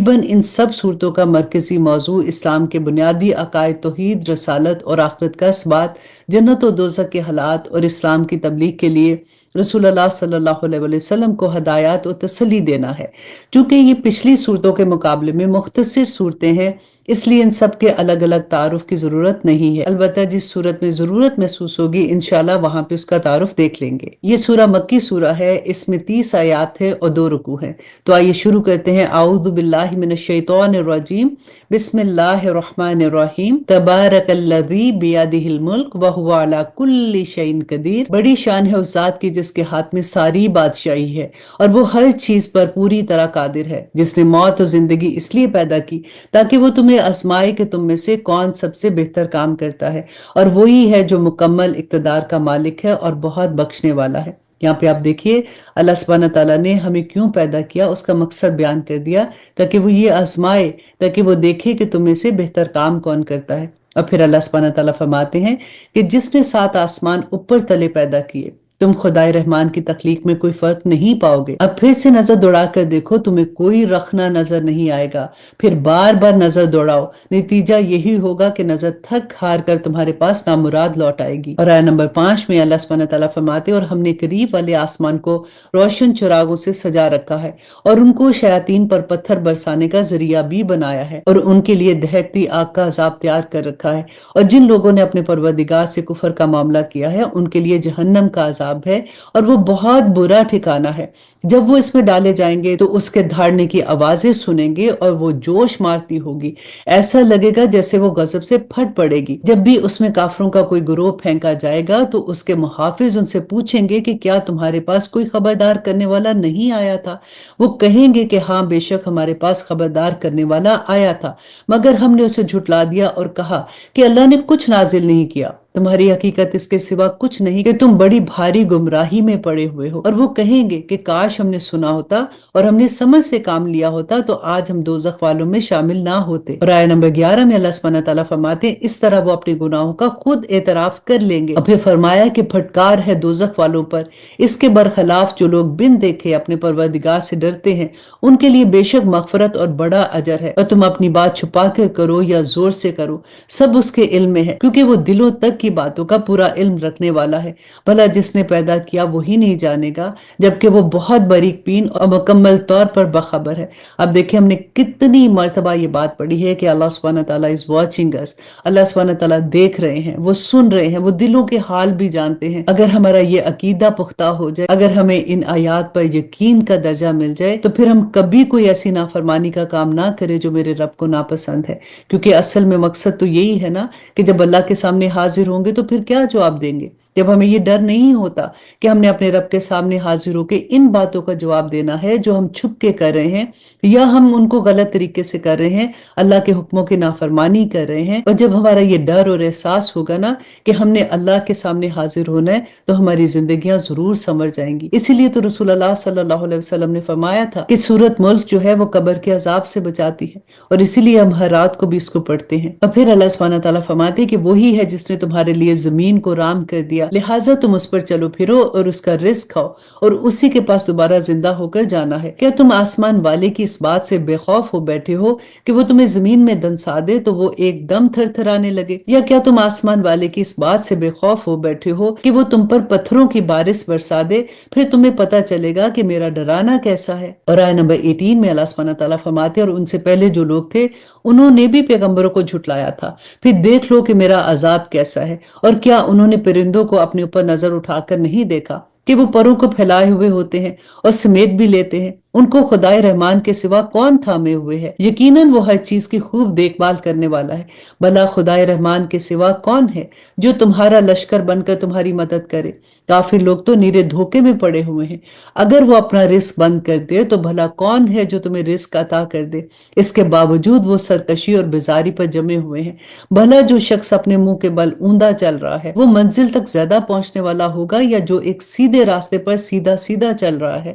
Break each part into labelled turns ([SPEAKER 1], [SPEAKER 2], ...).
[SPEAKER 1] تقریباً ان سب صورتوں کا مرکزی موضوع اسلام کے بنیادی عقائد توحید، رسالت اور آخرت کا اثبات، جنت و دوزخ کے حالات اور اسلام کی تبلیغ کے لیے رسول اللہ صلی اللہ علیہ وسلم کو ہدایات و تسلی دینا ہے۔ چونکہ یہ پچھلی صورتوں کے مقابلے میں مختصر صورتیں ہیں، اس لیے ان سب کے الگ الگ تعارف کی ضرورت نہیں ہے۔ البتہ جس صورت میں ضرورت محسوس ہوگی انشاءاللہ وہاں پہ اس کا تعارف دیکھ لیں گے۔ یہ سورہ مکی سورہ ہے، اس میں 30 آیات ہے اور 2 رکوع ہیں۔ تو آئیے شروع کرتے ہیں۔ اعوذ باللہ من الشیطان الرجیم، بسم اللہ الرحمن الرحیم۔ تبارک الذی بیدہ الملک وہو علی کل شیء قدیر۔ بڑی شان ہے اس ذات کی جس کے ہاتھ میں ساری بادشاہی ہے اور وہ ہر چیز پر پوری طرح قادر ہے، جس نے موت اور زندگی اس لیے پیدا کی تاکہ وہ تمہیں آزمائے کہ تم میں سے کون سب سے بہتر کام کرتا ہے، اور وہی ہے جو مکمل اقتدار کا مالک ہے اور بہت بخشنے والا ہے۔ یہاں پہ آپ دیکھیے اللہ سبحانہ تعالیٰ نے ہمیں کیوں پیدا کیا، اس کا مقصد بیان کر دیا، تاکہ وہ یہ آزمائے، تاکہ وہ دیکھے کہ تم میں سے بہتر کام کون کرتا ہے۔ اور پھر اللہ سبحانہ تعالیٰ فرماتے ہیں کہ جس نے 7 آسمان اوپر تلے پیدا کیے، تم خدائے رحمان کی تخلیق میں کوئی فرق نہیں پاؤ گے۔ اب پھر سے نظر دوڑا کر دیکھو، تمہیں کوئی رخنہ نظر نہیں آئے گا، پھر بار بار نظر دوڑاؤ، نتیجہ یہی ہوگا کہ نظر تھک ہار کر تمہارے پاس نامراد لوٹ آئے گی۔ اور آیت نمبر 5 میں اللہ سبحانہ تعالیٰ فرماتے اور ہم نے قریب والے آسمان کو روشن چراغوں سے سجا رکھا ہے اور ان کو شیاطین پر پتھر برسانے کا ذریعہ بھی بنایا ہے، اور ان کے لیے دہکتی آگ کا عذاب تیار کر رکھا ہے، اور جن لوگوں نے اپنے پروردگار سے کفر کا معاملہ کیا ہے ان کے لیے جہنم کا عذاب ہے، اور وہ بہت برا ٹھکانہ ہے۔ جب وہ اس میں ڈالے جائیں گے تو اس کے دھاڑنے کی آوازیں سنیں گے اور وہ جوش مارتی ہوگی، ایسا لگے گا جیسے وہ غضب سے پھٹ پڑے گی۔ جب بھی اس میں کافروں کا کوئی گروہ پھینکا جائے گا تو اس کے محافظ ان سے پوچھیں گے کہ کیا تمہارے پاس کوئی خبردار کرنے والا نہیں آیا تھا؟ وہ کہیں گے کہ ہاں بے شک ہمارے پاس خبردار کرنے والا آیا تھا، مگر ہم نے اسے جھٹلا دیا اور کہا کہ اللہ نے کچھ نازل نہیں کیا، تمہاری حقیقت اس کے سوا کچھ نہیں کہ تم بڑی بھاری گمراہی میں پڑے ہوئے ہو۔ اور وہ کہیں گے کہ کاش ہم نے سنا ہوتا اور ہم نے سمجھ سے کام لیا ہوتا تو آج ہم دوزخ والوں میں شامل نہ ہوتے۔ اور آیت نمبر 11 میں اللہ سبحانہ تعالیٰ فرماتے ہیں اس طرح وہ اپنے گناہوں کا خود اعتراف کر لیں گے۔ اور پھر فرمایا کہ پھٹکار ہے دوزخ والوں پر، اس کے برخلاف جو لوگ بن دیکھے اپنے پروردگار سے ڈرتے ہیں ان کے لیے بے شک مغفرت اور بڑا اجر ہے۔ اور تم اپنی بات چھپا کر کرو یا زور سے کرو، سب اس کے علم میں ہے، کیونکہ وہ دلوں تک کی باتوں کا پورا علم رکھنے والا ہے۔ بھلا جس نے پیدا کیا وہی نہیں جانے گا، جبکہ وہ بہت باریک بین اور مکمل طور پر باخبر ہے۔ اب دیکھیں ہم نے کتنی مرتبہ یہ بات پڑھی ہے کہ اللہ سبحانہ تعالیٰ is watching us، اللہ سبحانہ تعالیٰ دیکھ رہے ہیں، وہ سن رہے ہیں، وہ دلوں کے حال بھی جانتے ہیں۔ اگر ہمارا یہ عقیدہ پختہ ہو جائے، اگر ہمیں ان آیات پر یقین کا درجہ مل جائے، تو پھر ہم کبھی کوئی ایسی نافرمانی کا کام نہ کرے جو میرے رب کو ناپسند ہے، کیونکہ اصل میں مقصد تو یہی ہے نا کہ جب اللہ کے سامنے حاضر ہوں گے تو پھر کیا جواب دیں گے؟ جب ہمیں یہ ڈر نہیں ہوتا کہ ہم نے اپنے رب کے سامنے حاضر ہو کے ان باتوں کا جواب دینا ہے جو ہم چھپ کے کر رہے ہیں یا ہم ان کو غلط طریقے سے کر رہے ہیں، اللہ کے حکموں کی نافرمانی کر رہے ہیں، اور جب ہمارا یہ ڈر اور احساس ہوگا نا کہ ہم نے اللہ کے سامنے حاضر ہونا ہے تو ہماری زندگیاں ضرور سنور جائیں گی۔ اسی لیے تو رسول اللہ صلی اللہ علیہ وسلم نے فرمایا تھا کہ سورۃ ملک جو ہے وہ قبر کے عذاب سے بچاتی ہے، اور اسی لیے ہم ہر رات کو بھی اس کو پڑھتے ہیں۔ اور پھر اللہ سبحانہ تعالیٰ فرماتے کہ وہی ہے جس نے تمہارے لیے زمین کو رام کر دیا، لہٰذا تم اس پر چلو پھرو اور اس کا رزق کھاؤ، اور اسی کے پاس دوبارہ زندہ ہو کر جانا ہے۔ کیا تم آسمان والے کی اس بات سے بے خوف ہو بیٹھے ہو کہ وہ تمہیں زمین میں دنسا دے تو وہ ایک دم تھر تھرانے لگے؟ یا کیا تم آسمان والے کی اس بات سے بے خوف ہو بیٹھے ہو کہ وہ تم پر پتھروں کی بارش برسا دے، پھر تمہیں پتہ چلے گا کہ میرا ڈرانا کیسا ہے؟ اور آیت نمبر 18 میں اللہ سبحانہ تعالیٰ فرماتے اور ان سے پہلے جو لوگ تھے انہوں نے بھی پیغمبروں کو جھٹلایا تھا، پھر دیکھ لو کہ میرا عذاب کیسا ہے۔ اور کیا انہوں نے پرندوں کو اپنے اوپر نظر اٹھا کر نہیں دیکھا کہ وہ پروں کو پھیلائے ہوئے ہوتے ہیں اور سمیٹ بھی لیتے ہیں؟ ان کو خدائے رحمان کے سوا کون تھامے ہوئے ہے؟ یقیناً وہ ہر چیز کی خوب دیکھ بھال کرنے والا ہے۔ بھلا خدائے رحمان کے سوا کون ہے جو تمہارا لشکر بن کر تمہاری مدد کرے؟ کافر لوگ تو نیرے دھوکے میں پڑے ہوئے ہیں۔ اگر وہ اپنا رزق بند کر دے تو بھلا کون ہے جو تمہیں رزق عطا کر دے؟ اس کے باوجود وہ سرکشی اور بیزاری پر جمے ہوئے ہیں۔ بھلا جو شخص اپنے منہ کے بل اوندا چل رہا ہے وہ منزل تک زیادہ پہنچنے والا ہوگا یا جو ایک سیدھے راستے پر سیدھا سیدھا چل رہا ہے؟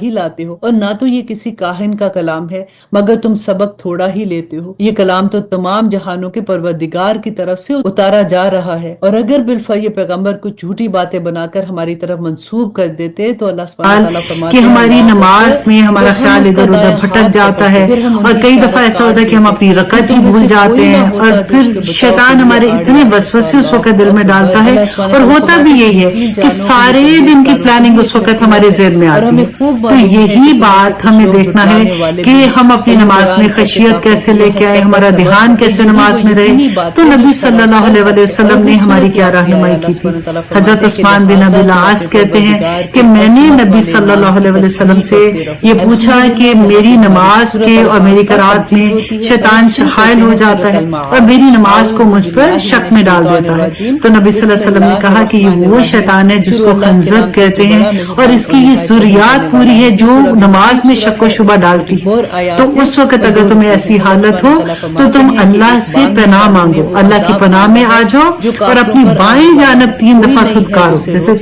[SPEAKER 1] ہی لاتے ہو، اور نہ تو یہ کسی کاہن کا کلام ہے مگر تم سبق تھوڑا ہی لیتے ہو۔ یہ کلام تو تمام جہانوں کے پروردگار کی طرف سے اتارا جا رہا ہے، اور اگر بالفعل یہ پیغمبر کچھ جھوٹی باتیں بنا کر ہماری طرف منسوب کر دیتے تو اللہ سبحانہ تعالیٰ فرماتے
[SPEAKER 2] کہ
[SPEAKER 1] ہیں
[SPEAKER 2] ہماری نماز میں ہمارا خیال ادھر ادھر بھٹک جاتا ہے، اور کئی دفعہ ایسا ہوتا ہے کہ ہم اپنی رکعت ہی بھول جاتے ہیں، اور پھر شیطان ہمارے اتنے وسوسے اس وقت دل میں ڈالتا ہے، اور ہوتا بھی یہی ہے کہ سارے دن کی پلاننگ اس وقت ہمارے ذہن میں آتی ہے۔ تو یہی بات ہمیں دیکھنا ہے کہ ہم اپنی نماز میں خشیت کیسے لے کے آئے، ہمارا دھیان کیسے نماز میں رہے۔ تو نبی صلی اللہ علیہ وسلم نے ہماری کیا رہنمائی کی تھی؟ حضرت عثمان بن ابی العاص کہتے ہیں کہ میں نے نبی صلی اللہ علیہ وسلم سے یہ پوچھا کہ میری نماز کے اور میری قرات میں شیطان حائل ہو جاتا ہے اور میری نماز کو مجھ پر شک میں ڈال دیتا ہے۔ تو نبی صلی اللہ علیہ وسلم نے کہا کہ یہ وہ شیطان ہے جس کو خنزب کہتے ہیں، اور اس کی یہ ذریات پوری ہے جو نماز میں شک و شبہ ڈالتی ہے۔ تو اس وقت اگر تمہیں ایسی حالت ہو تو تم اللہ سے پناہ مانگو، اللہ کی پناہ میں آ جاؤ، اور اپنی بائیں جانب 3 دفعہ دھتکارو، جیسے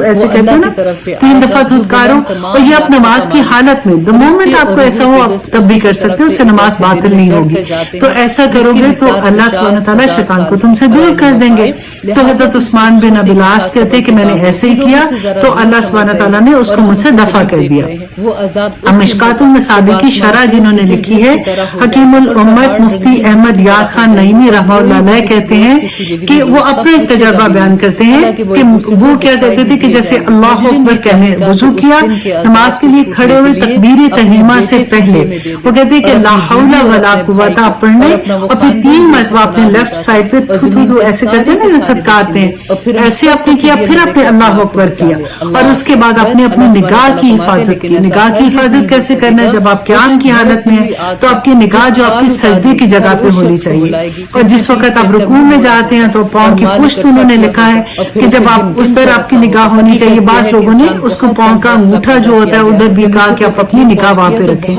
[SPEAKER 2] ایسے کہتے ہیں نا 3 دفعہ دھتکارو، اور یہ آپ نماز کی حالت میں the moment آپ کو ایسا ہو آپ تب بھی کر سکتے ہو، اس سے نماز باطل نہیں ہوگی۔ تو ایسا کرو گے تو اللہ سبحانہ تعالیٰ شیطان کو تم سے دور کر دیں گے۔ تو حضرت عثمان بن ابی العاص کہتے کہ میں نے ایسے ہی کیا تو اللہ سبحانہ تعالیٰ نے اس کو مجھ سے دفع کر دیا۔ اب مشکات المصابی کی شرح جنہوں نے لکھی ہے، حکیم الامت مفتی احمد یار خان نعیمی رحمہ اللہ علیہ کہتے ہیں کہ وہ اپنا ایک تجربہ بیان کرتے ہیں کہ وہ کیا کہتے تھے کہ جیسے اللہ اکبر کہنے وضو کیا، نماز کے لیے کھڑے ہوئے تکبیر تحریمہ سے پہلے وہ کہتے ہیں کہ لا حول ولا قوت آپ پڑھنے، اور پھر 3 مرتبہ اپنے لیفٹ سائڈ پہ تھو ایسے کرتے ہیں نا تھتکارتے ہیں، ایسے آپ نے کیا، پھر اپنے اللہ اکبر کیا، اور اس کے بعد آپ نے اپنی نگاہ کی حفاظت کی۔ نگاہ کی حفاظت کیسے کرنا ہے؟ جب آپ قیام کی حالت میں ہیں تو آپ کی نگاہ جو آپ کی سجدے کی جگہ پہ ہونی چاہیے، اور جس وقت آپ رکوع میں جاتے ہیں تو پاؤں کی پشت انہوں نے لکھا ہے کہ جب آپ اس طرح آپ کی نگاہ ہونی چاہیے۔ بعض لوگوں نے اس کو پاؤں کا انگوٹھا جو ہوتا ہے ادھر بھی کہا کہ آپ اپنی نگاہ وہاں پہ رکھیں۔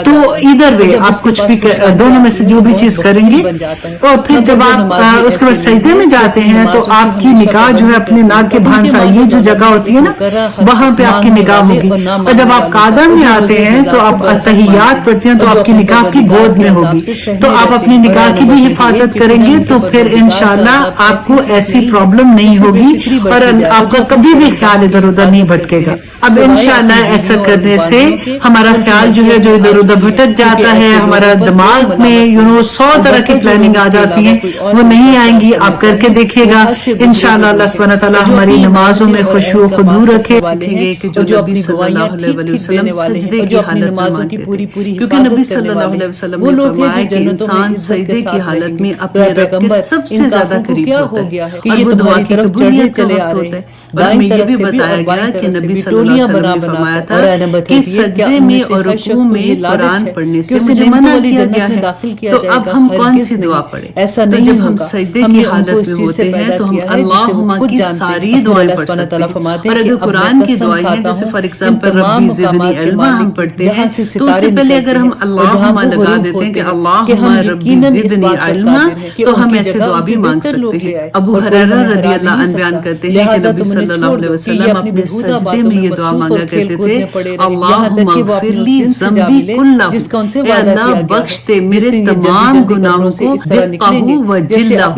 [SPEAKER 2] تو ادھر وے آپ کچھ بھی دونوں میں سے جو بھی چیز کریں گے، اور پھر جب آپ اس کے بعد سجدے میں جاتے ہیں تو آپ کی نگاہ جو ہے اپنے ناک کے بھانسا یہ جو جگہ ہوتی ہے نا وہاں پہ آپ کی نگاہ ہوگی، اور جب آپ قعدہ میں آتے ہیں تو آپ تحیات پڑھتے ہیں تو آپ کی نگاہ آپ کی گود میں ہوگی۔ تو آپ اپنی نگاہ کی بھی حفاظت کریں گے تو پھر انشاءاللہ آپ کو ایسی پرابلم نہیں ہوگی، اور آپ کا کبھی بھی خیال ادھر ادھر نہیں بھٹکے گا۔ اب انشاءاللہ ایسا کرنے سے ہمارا خیال جو ہے جو ادھر ادھر بھٹک جاتا ہے، ہمارا دماغ میں 100 طرح کی پلاننگ آ جاتی ہے، وہ نہیں آئیں گی۔ آپ کر کے دیکھیے گا انشاءاللہ اللہ سبحانہ تعالیٰ ہماری نمازوں میں خشوع و خضوع رکھے۔ سیکھیں گے کہ جو نبی صلی اللہ علیہ وسلم سجدے کی حالت میں مانتے تھے، کیونکہ نبی صلی اللہ علیہ وسلم نے فرمایا کہ انسان سجدے کی حالت میں اپنے رب کے سب سے زیادہ قریب ہوتا ہے، اور وہ دعا کی قبولیت کا وقت ہوتا ہے۔ اور ہمیں یہ بھی بتایا گیا کہ نبی صلی اللہ علیہ وسلم نے فرمایا تھا کہ سجدے میں اور رکوع میں قرآن پڑھنے سے مجھے منع کیا گیا ہے۔ تو اب ہم کون سی دعا پڑھیں؟ تو جب ہم سجدے کی حالت میں ہوتے ہیں تو ہم اللہم کی ساری دعائیں پڑھ سکتے ہیں، اور اگر قرآن کی دعائیں ہیں جیسے فار ایگزامپل ربی زدنی علما ہم پڑھتے ہیں تو اس سے پہلے اگر ہم اللہم لگا دیتے ہیں کہ اللہم ربی زدنی علما تو ہم ایسے دعا بھی مانگ سکتے ہیں۔ ابو ہریرہ رضی اللہ عنہ بیان کرتے ہیں کہ نبی صلی اللہ علیہ وسلم اپنے سجدے میں یہ دعا مانگا کرتے تھے، اللہم اغفر لی ذنبی کلہ، اے اللہ بخش دے میرے تمام گناہوں کو، دقہ و جلہ،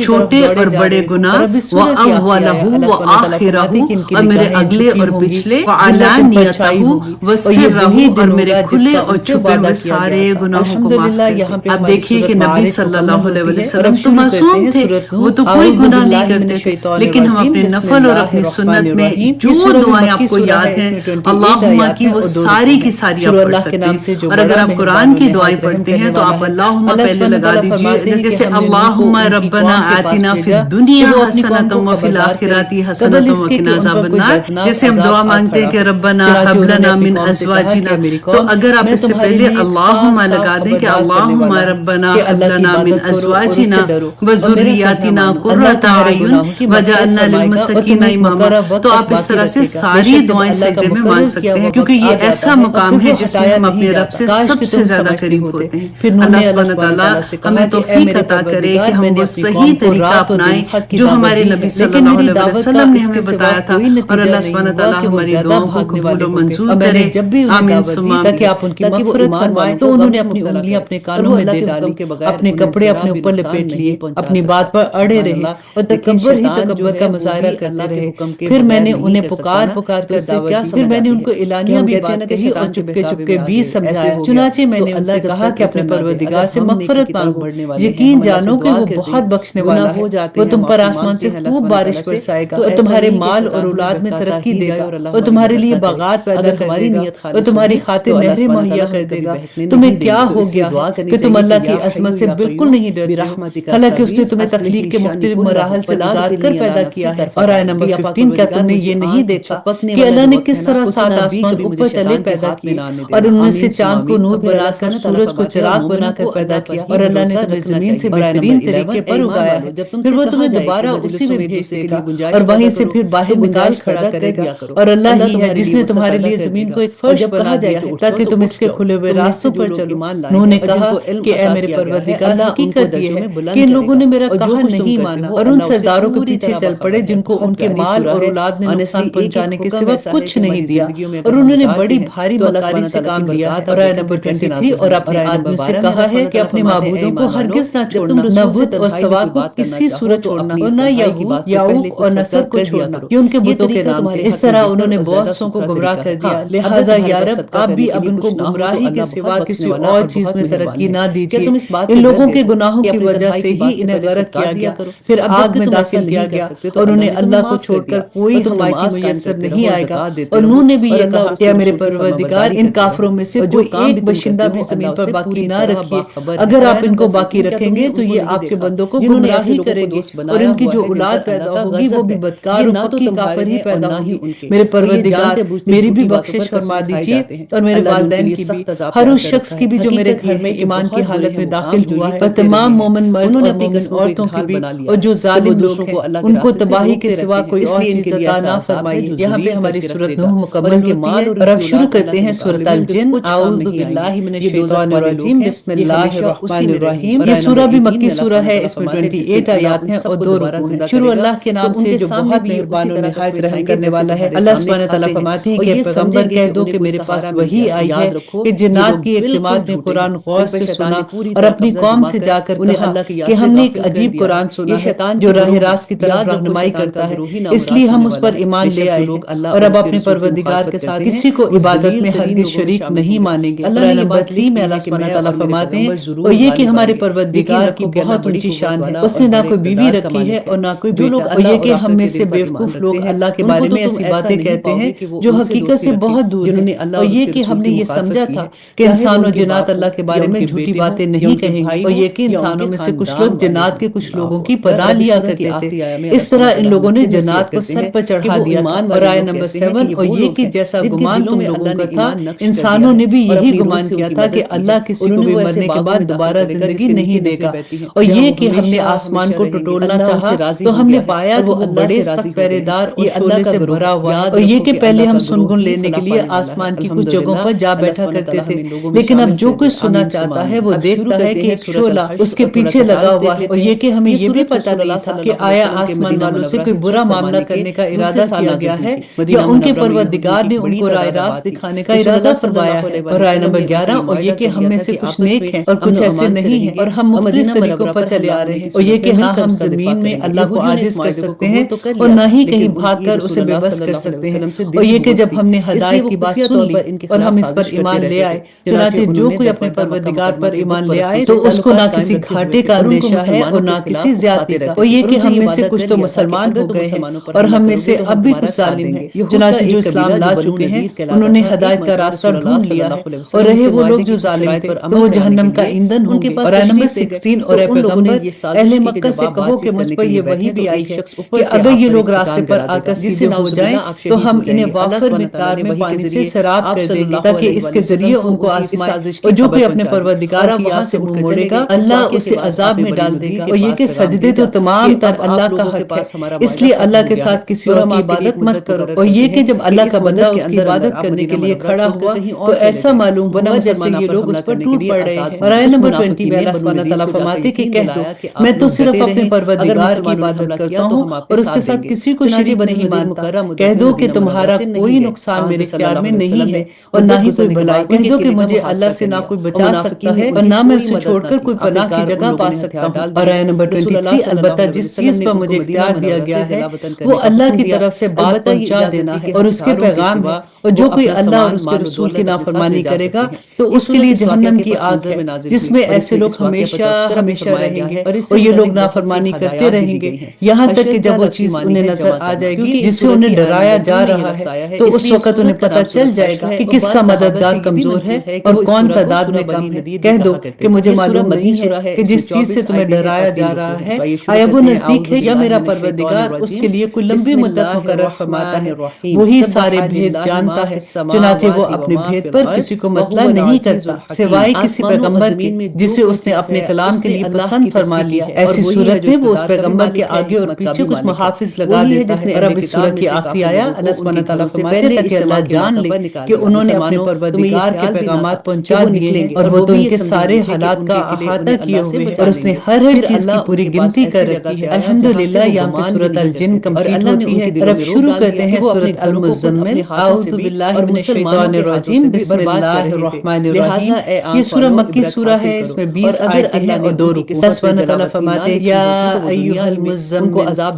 [SPEAKER 2] چھوٹے اور بڑے گناہ، وَأَوَّلَهُ وَآخِرَهُ، اور میرے اگلے اور پچھلے، وَعَلَانِيَتَهُ وَسِرَّهُ، اور میرے کھلے اور چھپے ہوئے سارے گناہوں کو معاف کرتے۔ اب دیکھیے کہ نبی صلی اللہ علیہ وسلم تو معصوم تھے، وہ تو کوئی گناہ نہیں کرتے تھے، لیکن ہم اپنے نفل اور اپنی سنت میں جو دعائیں آپ کو یاد ہیں اللہم کی وہ ساری کی ساری آپ پڑھ سکتے ہیں۔ اور اگر آپ قرآن کی دعائیں پڑھتے ہیں تو آپ اللہم پہلے لگا دیجیے، جیسے اللہم ربنا آتنا فی الدنیا حسنۃ وفی الآخرۃ حسنۃ وقنا عذاب النار، جیسے ہم دعا مانگتے ہیں کہ ربنا ہب لنا من ازواجنا، تو اگر آپ اس سے پہلے اللہم لگا دیں کہ اللہم ربنا ہب لنا من ازواجنا وذریاتنا قرۃ اعین وجعلنا للمتقین اماما، تو آپ اس طرح سے ساری دعائیں سجدے میں مانگ سکتے ہیں، کیونکہ یہ ایسا مقام ہے جس میں ہم اپنے رب سے سب سے زیادہ قریب ہوتے ہیں۔ اللہ سبحانہ تعالیٰ ہمیں توفیق عطا کرے کہ ہم وہ صحیح طریقہ اپنائیں جو ہمارے نبی صلی اللہ علیہ وسلم نے ہمیں بتایا تھا، اور اللہ سبحانہ تعالیٰ
[SPEAKER 1] وہ
[SPEAKER 2] ہماری
[SPEAKER 1] زیادہ
[SPEAKER 2] دعاؤں کو
[SPEAKER 1] بھاگنے
[SPEAKER 2] قبول
[SPEAKER 1] والے
[SPEAKER 2] و
[SPEAKER 1] ہوتے
[SPEAKER 2] منظور
[SPEAKER 1] اور میں نے
[SPEAKER 2] کرے.
[SPEAKER 1] جب بھی انہیں
[SPEAKER 2] آمین
[SPEAKER 1] دعوت
[SPEAKER 2] ثم
[SPEAKER 1] دی
[SPEAKER 2] آمین.
[SPEAKER 1] تاکہ آپ ان کی مغفرت فرمائیں تو انہوں نے اپنی انگلیاں اپنے کانوں میں دے ڈالی، اپنے کپڑے اپنے اوپر لپیٹ لیے، اپنی بات پر اڑے رہے اور تکبر ہی تکبر کا مظاہرہ کرتے رہے. پھر میں نے انہیں پکار پکار کر دعوت دی، پھر میں نے ان کو اعلانیہ بھی بات کہی اور چپکے چپکے بھی سمجھایا. چنانچہ میں نے ان سے کہا کہ اپنے پروردگار سے مغفرت مانگو، یقین جانو کہ وہ بہت بخشنے والا ہے، وہ تم پر آسمان سے خوب بارش برسائے گا اور تمہارے مال اور اولاد میں ترقی دے گا اور تمہارے لیے باغات پیدا کر دے گا اور تمہاری خاطر نہریں مہیا کر دے گا. تمہیں کیا ہو گیا ہے کہ تم اللہ کی عظمت سے بالکل نہیں ڈرتے ہو، حالانکہ اس نے تمہیں تخلیق کے مختلف مراحل سے گزار کر پیدا کیا ہے. اور آیہ نمبر 15، کیا تم نے یہ نہیں دیکھا کہ اللہ نے کس طرح 7 آسمان اوپر تلے پیدا کیے اور ان میں سے چاند کو نور بنا کر سورج کو چراغ بنا کر پیدا کیا اور اللہ نے تمہیں زمین سے بہترین طریقے پر اگایا ہے، پھر وہ تمہیں دوبارہ اسی میں بھیج دے گا اور وہیں سے پھر باہر نکال کھڑا کرے گا. اور اللہ ہی ہے جس نے تمہارے لیے زمین کو ایک فرش بنا دیا ہے تاکہ تم اس کے کھلے ہوئے راستوں پر چلو. انہوں نے کہا کہ اے میرے پروردگار، حقیقت یہ ہے کہ ان لوگوں نے میرا کہا نہیں مانا اور ان سرداروں کے پیچھے چل پڑے جن کو ان کے مال اور اولاد نے نقصان پہنچانے کے سوا کچھ نہیں دیا، اور انہوں نے بڑی بھاری مکاری سے کام لیا ہے. اور آیہ نمبر 23، اور اپنے آدمیوں سے کہا ہے کہ اپنے معبودوں کو ہرگز نہ چھوڑنا، نہ بت اور سوا کو کسی صورت چھوڑنا، اور نہ یہود یعوق اور نصر کو چھوڑنا، یہ ان کے بتوں کے نام تھے. اس طرح انہوں نے بہت سوں کو گمراہ کر دیا. لہٰذا یا رب، آپ بھی اب ان کو گمراہی کے سوا کسی اور چیز میں ترقی نہ دیجیے. ان لوگوں کے گناہوں کی وجہ سے ہی انہیں غرق کیا گیا، پھر آگ میں داخل کیا گیا اور انہیں اللہ کو چھوڑ کر کوئی حمایتی میسر نہیں آئے گا. اور نوح نے بھی یہ کہا کہ میرے پروردگار، ان کافروں میں سے کوئی ایک باشندہ بھی زمین پر باقی نہ رکھیے، اگر آپ ان کو باقی رکھیں گے تو یہ آپ کے بندوں کو گمراہ ہی کریں گے اور ان کی جو اولاد پیدا ہوگی وہ بھی بدکار اور پکی کافر ہی پیدا ہوگی. میرے پروردگار، میری بھی بخشش فرما دیجیے اور میرے والدین کی بھی، ہر اس شخص کی بھی جو میرے گھر میں ایمان کی حالت میں داخل ہوا ہے، اور تمام مومن مرد اور مومن عورتوں کی بھی، اور جو ظالم لوگ ہیں ان کو تباہی کے سوا کوئی اور چیز عطا نہ فرمائیے. یہاں پہ ہماری سورۃ نوح مکمل ہوتی ہے اور اب شروع کرتے ہیں سورۃ الجن. اعوذ باللہ من الشیطان الرجیم، بسم اللہ الرحمن الرحیم. یہ سورہ بھی مکی سورہ ہے، اس میں 28 آیات ہیں اور 2 رکوع ہیں. شروع اللہ کے نام سے جو بہت مہربان اور نہایت رحم کرنے والا ہے. اللہ سبحانہ تعالیٰ فرماتے ہیں کہ پیغمبر کہہ دو کہ میرے پاس وحی آئی ہے کہ جنات کی ایک جماعت نے قرآن غور سے سنا اور اپنی قوم سے جا کر کہا کہ ہم نے ایک عجیب قرآن سنا ہے جو راہ راست کی طرف رہنمائی کرتا ہے، اس لیے ہم اس پر ایمان لے آئے ہیں اور اب اپنے پروردگار کے ساتھ کسی کو عبادت میں ہرگز شریک نہیں مانیں گے. سورہ نمبر 3 میں اللہ سبحانہ تعالیٰ فرماتے ہیں اور یہ کہ ہمارے پروردگار کی بہت اونچی شان ہے، اس نے نہ کوئی بیوی رکھی ہے اور نہ کوئی بیٹا. اور یہ کہ ہم میں سے بیوقوف لوگ اللہ کے بارے میں ایسی باتیں کہتے ہیں جو حقیقت سے بہت دور ہیں. اور یہ کہ ہم نے یہ سمجھا تھا کہ انسان اور جنات اللہ کے بارے میں جھوٹی باتیں نہیں کہیں گے، اور یہ کہ انسانوں میں سے کچھ لوگ جنات کے کچھ لوگوں کی پناہ لیا کرتے تھے. اس طرح ان لوگوں نے جنات کو سر پر چڑھا دیا تھا. اور آیہ نمبر 7، اور یہ کہ جیسا گمان تم لوگوں کا تھا، انسانوں نے بھی یہی گمان کیا تھا کہ اللہ کسی کو بھی مرنے کے بعد دوبارہ زندگی نہیں دے گا. اور یہ کہ ہم نے آسمان کو ٹٹولنا چاہا تو ہم نے پایا کہ وہ بڑے سخت پہرے دار اور شعلے سے بھرا ہوا ہے. اور یہ کہ پہلے ہم سنگن لینے کے لیے آسمان کی کچھ جگہوں پر جا بیٹھا کرتے تھے، لیکن اب جو کوئی سننا چاہتا ہے وہ دیکھتا ہے کہ ایک شعلہ اس کے پیچھے لگا ہوا ہے. اور یہ کہ ہمیں یہ بھی پتہ نہیں تھا کہ آیا آسمان والوں سے کوئی برا معاملہ کرنے کا ارادہ کیا گیا ہے یا ان کے پروردگار نے ان کو راہ راست دکھانے کا ارادہ فرمایا ہے. اور آیہ نمبر 11، اور یہ کہ ہم میں سے کچھ نیک ہیں اور کچھ ایسے نہیں ہیں اور ہم مختلف طریقوں پر چلے آ رہے ہیں. اور یہ کہ نہ ہم زمین میں اللہ کو عاجز کر سکتے ہیں اور نہ ہی کہیں بھاگ کر اسے بے بس کر سکتے ہیں. اور یہ کہ جب ہم نے ہدایت کی بات سن لی اور ہم اس پر ایمان لے آئے، چنانچہ جو کوئی اپنے پروردگار پر ایمان لے آئے تو اس کو نہ کسی گھاٹے کا اندیشہ ہے اور نہ کسی زیادتی کا. اور یہ کہ ہم میں سے کچھ تو مسلمان ہو گئے ہیں اور ہم میں سے اب بھی کچھ ظالم ہیں، چنانچہ جو اسلام لا چکے ہیں انہوں نے ہدایت کا راستہ ڈھونڈ لیا ہے. اور رہے وہ لوگ جو ظالم تھے تو وہ جہنم کا ایندھن ہوں گے. اور آیہ نمبر 16، اور اے پیغمبر، اہل مکہ سے کہو کہ مجھ پر یہ وحی بھی آئی ہے کہ اگر یہ لوگ راستے پر آ کر سیدھے ہو جائیں تو ہم انہیں وافر مقدار میں پانی سے سیراب کر دیں گے تاکہ اس کے ذریعے ان کو آزمائے. اور جو کوئی اپنے پروردگار کی یاد سے منہ موڑے گا اللہ اسے عذاب میں ڈال دے گا. اور یہ کہ سجدے تو تمام تر اللہ کا حق ہے، اس لیے اللہ کے ساتھ کسی اور کی عبادت مت کرو. اور یہ کہ جب اللہ کا بندہ اس کی عبادت کرنے کے لیے کھڑا ہوا تو ایسا معلوم ہوا جیسے یہ لوگ اس پر ٹوٹ پڑ رہے ہیں. اور آیہ نمبر 20 میں اللہ سبحانہ تعالیٰ فرماتے کہ کہہ دو میں تو صرف اپنے پروردگار کی عبادت کرتا ہوں اور اس کے ساتھ کسی کو شریک نہیں مانتا. کہہ دو کہ تمہارا کوئی نقصان میرے اختیار میں نہیں ہے اور نہ ہی کوئی بھلائی، کہہ دو کہ مجھے اللہ سے نہ کوئی بچا سکتا ہے اور نہ میں اسے چھوڑ کر کوئی پناہ کی جگہ پا سکتا ہوں۔ اور آیت نمبر 23 البتہ جس چیز پر مجھے اختیار دیا گیا ہے وہ اللہ کی طرف سے بات پہنچا دینا ہے اور اس کے پیغام ہے، اور جو کوئی اللہ اور اس کے رسول کی نافرمانی کرے گا تو اس کے لیے جہنم کی آگ ہے جس میں ایسے لوگ ہمیشہ ہمیشہ رہیں گے، اور یہ لوگ نافرمانی کرتے رہیں گے یہاں تک کہ جب وہ چیز انہیں نظر آ جائے گی جس سے انہیں ڈرایا جا رہا ہے تو اس وقت انہیں پتہ چل جائے گا کہ کس کا مددگار کمزور ہے اور کون تعداد میں کم ہے۔ کہہ دو کہ مجھے معلوم نہیں ہے کہ جس چیز سے تمہیں ڈرایا جا رہا ہے آیا وہ نزدیک ہے یا میرا پروردگار اس کے لیے کوئی لمبی مدت مقرر فرماتا ہے، وہی سارے بھید جانتا ہے، چنانچہ وہ اپنے بھید پر کسی کو مطلع نہیں کرتا سوائے کسی پیغمبر کے جسے اس نے اپنے کلام کے لیے پسند فرما لیا۔ ایسی صورت میں وہ اس پیغمبر کے آگے اور پیچھے کچھ محافظ لگا دیتا ہے۔ اور اب اس سورہ کی آخری آیا اللہ سبحانہ تعالیٰ فرماتے ہیں تاکہ اللہ جان لے کہ انہوں نے اپنے پروردگار کے پیغامات پہنچا دیے ہیں اور وہ تو ان کے سارے حالات کا احاطہ کیے ہوئے ہیں اور اس نے ہر چیز کی پوری گنتی کر رکھی ہے۔ الحمدللہ یہاں پہ سورۃ الجن کمپلیٹ ہوتی ہے اور اب شروع کرتے ہیں سورۃ المزمل۔ اعوذ باللہ من الشیطان الرجیم، بسم اللہ الرحمن الرحیم۔ یہ سورہ مکی سورہ ہے، اس میں 20 آیتیں ہیں اور 2 رکوع۔ اللہ سبحانہ تعالیٰ فرماتے ہیں یا ایھا المزمل